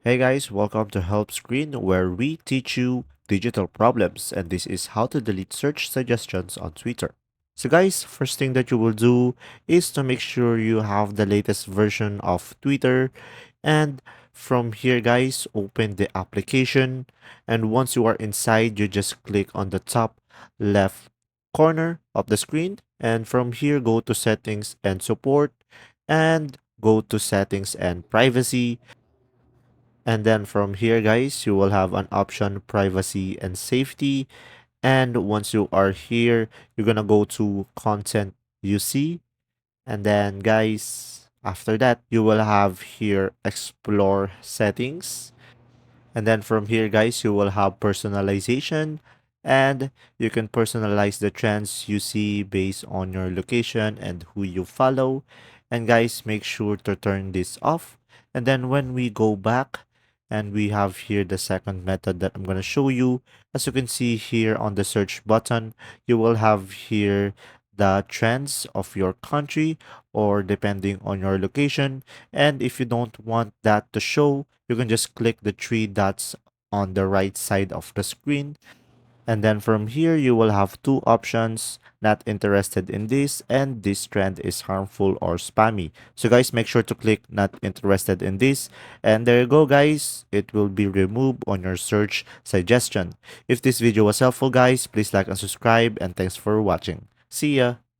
Hey guys, welcome to Helpscreen where we teach you digital problems, and this is how to delete search suggestions on Twitter. So guys, first thing that you will do is to make sure you have the latest version of Twitter, and from here guys, open the application, and once you are inside, you just click on the top left corner of the screen, and from here go to settings and support, and go to settings and privacy. And then from here, guys, you will have an option privacy and safety. And once you are here, you're gonna go to content you see. And then, guys, after that, you will have here explore settings. And then from here, guys, you will have personalization, and you can personalize the trends you see based on your location and who you follow. And guys, make sure to turn this off. And then when we go back, and we have here the second method that I'm going to show you. As you can see here on the search button, you will have here the trends of your country or depending on your location. And if you don't want that to show, you can just click the three dots on the right side of the screen. And then from here, you will have two options, not interested in this, and this trend is harmful or spammy. So guys, make sure to click not interested in this. And there you go, guys. It will be removed on your search suggestion. If this video was helpful, guys, please like and subscribe. And thanks for watching. See ya.